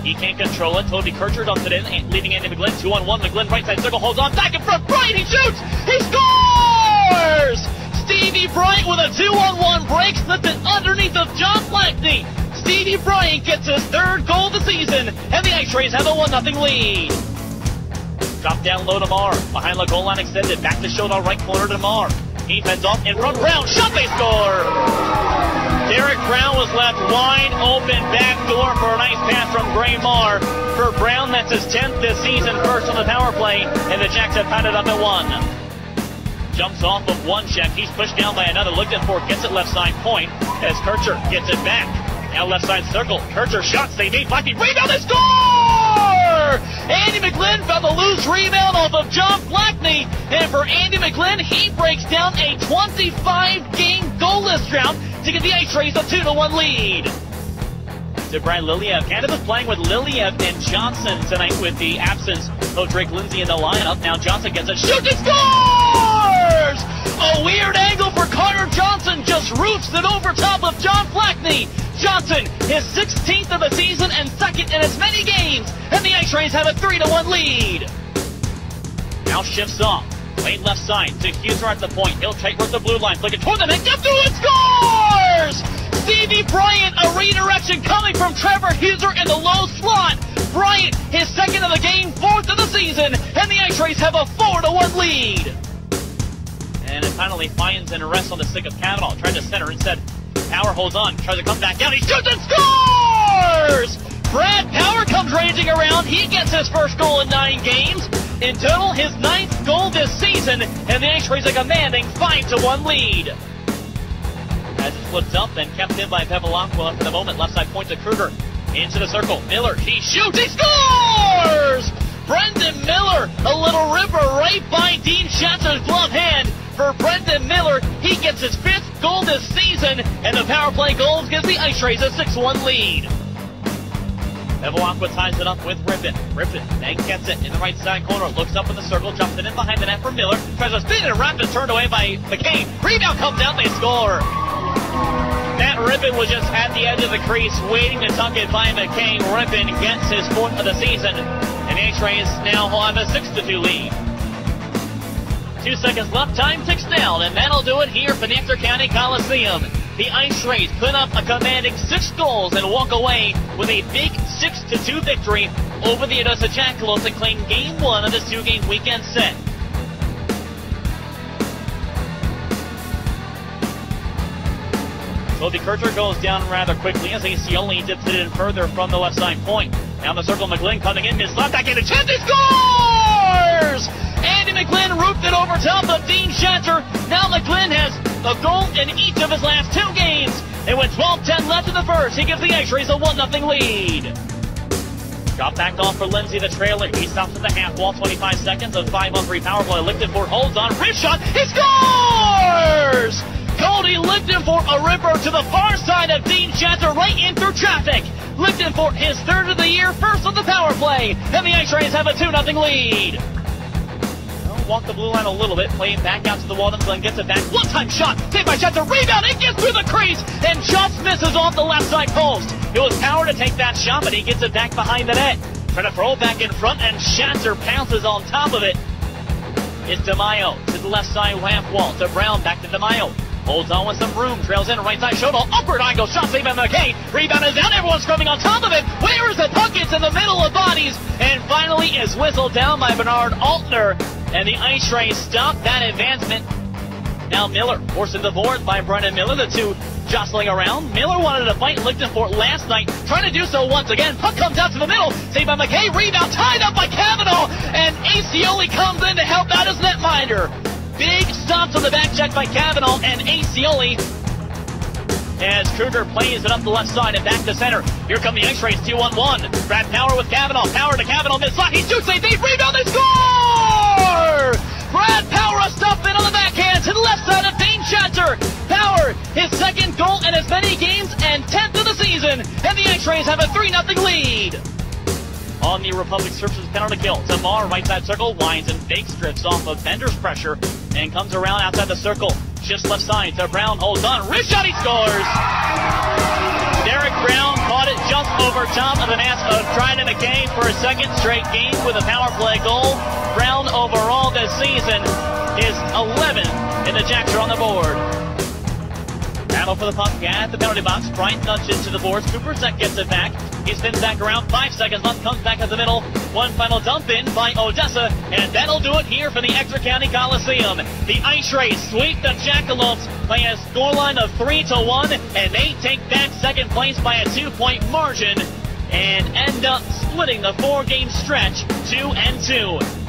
He can't control it. Toby Kircher dumps it in, leaving Andy McGlynn 2-on-1. McGlynn right side circle, holds on, back in front. Bryant, he shoots! He scores! Stevie Bryant with a 2-on-1 break, slipped it underneath of John Blackney. Stevie Bryant gets his third goal of the season, and the IceRays have a 1-0 lead. Drop down low to Marr. Behind the goal line extended. Back to Showdown, right corner to Marr. He fends off in front. Brown. Shot, they score! Derek Brown was left wide open back door for a nice pass from Gray Marr. For Brown, that's his 10th this season, first on the power play, and the Jacks have tied it up at 1. Jumps off of one check. He's pushed down by another. Looked at for, gets it left side point as Kircher gets it back. Now left side circle. Kircher shots. They made Blackney. Rebound. They score! Andy McGlynn found the loose rebound off of John Blackney. And for Andy McGlynn, he breaks down a 25-game goalless drought to get the IceRays a 2-1 lead. To Brian Liliev. Canada's playing with Liliev and Johnson tonight with the absence of Drake Lindsay in the lineup. Now Johnson gets a shoot and scores! A weird angle for Carter Johnson, just roofs it over top of John Blackney. Johnson, his 16th of the season and second in as many games, and the IceRays have a 3-1 lead. Now shifts off, lane left side to Huser at the point. He'll take with the blue line, flick it toward the net, gets through and scores! Stevie Bryant, a redirection coming from Trevor Huser in the low slot. Bryant, his second of the game, fourth of the season, and the IceRays have a 4-1 lead. And it finally finds and rests on the stick of Cavanaugh. Tried to center instead. Power holds on, tries to come back down. He shoots and scores! Brad Power comes raging around. He gets his first goal in 9 games. In total, his 9th goal this season, and the IceRays a commanding 5-1 lead. As it flipped up and kept in by Bevilacqua for the moment. Left side point to Kruger. Into the circle. Miller, he shoots, he scores! Brendan Miller, a little ripper right by Dean Schatzer's glove hand. For Brendan Miller, he gets his 5th goal this season, and the power play goals gives the IceRays a 6-1 lead. Bevilacqua ties it up with Rippin. Rippin then gets it in the right side corner, looks up in the circle, jumps it in behind the net for Miller, tries to spin it around and turned away by McCain. Rebound comes out, they score. Matt Rippin was just at the edge of the crease, waiting to tuck it by McCain. Rippin gets his 4th of the season, and the IceRays now have a 6-2 lead. 2 seconds left, time ticks down, and that'll do it here for Nancy County Coliseum. The IceRays put up a commanding 6 goals and walk away with a big 6-2 victory over the Odessa Jackalopes and claim Game 1 of this 2-game weekend set. Toby Kircher goes down rather quickly as Acioli dips it in further from the left side point. Down the circle, McGlynn coming in, his left back in a chance, he scores! Andy McGlynn roofed it over top of Dean Schatzer. Now McGlynn has a goal in each of his last 2 games. And with 12:10 left in the first, he gives the IceRays a 1-0 lead. Drop back off for Lindsay, the trailer. He stops at the half wall, 25 seconds of 5-on-3 power play. Lichtenfort holds on, wrist shot, he scores! Cody Lichtenfort, a ripper to the far side of Dean Schatzer, right in through traffic. Lichtenfort, his 3rd of the year, first on the power play, and the IceRays have a 2-0 lead. Walk the blue line a little bit, play it back out to the wall, and Glenn gets it back. One-time shot, saved by Schatzer, rebound, it gets through the crease, and just misses off the left side post. It was Power to take that shot, but he gets it back behind the net. Trying to throw it back in front, and Schatzer pounces on top of it. It's DeMaio to the left side half wall, to Brown, back to DeMaio. Holds on with some room, trails in, right side showdown, upward angle, shot saved by McCain. Rebound is down, everyone's scrubbing on top of it. Where is the puck? It's in the middle of bodies, and finally is whistled down by Bernard Altner. And the IceRays stop that advancement. Now Miller forced into the board by Brendan Miller, the two jostling around. Miller wanted to fight Lichtenfort last night, trying to do so once again. Puck comes out to the middle, saved by McKay, rebound tied up by Cavanaugh, and Acioli comes in to help out his netminder. Big stops on the back check by Cavanaugh and Acioli. As Kruger plays it up the left side and back to center. Here come the IceRays, 2-on-1. Brad Power with Cavanaugh. Power to Cavanaugh, mid-slot. He shoots a deep rebound, they score! Brad Power a stuff in on the backhand to the left side of Dean Schatzer. Power, his 2nd goal in as many games and 10th of the season. And the IceRays have a 3-0 lead. On the Republic Services penalty kill, Tamar, right side circle, winds and fake strips off of Bender's pressure and comes around outside the circle. Shifts left side to Brown, holds on, wrist shot, he scores! Derek Brown caught it just over top of the net of Trident McKay for a second straight game with a power play goal. Brown overall this season is 11, and the Jacks are on the board. Battle for the puck at the penalty box. Bryant nudges to the boards. Coopersack gets it back. He spins back around. 5 seconds left. Comes back at the middle. One final dump in by Odessa. And that'll do it here for the Exeter County Coliseum. The IceRays sweep the Jackalopes by a scoreline of 3-1. And they take back second place by a 2-point margin. And end up splitting the 4-game stretch 2-2.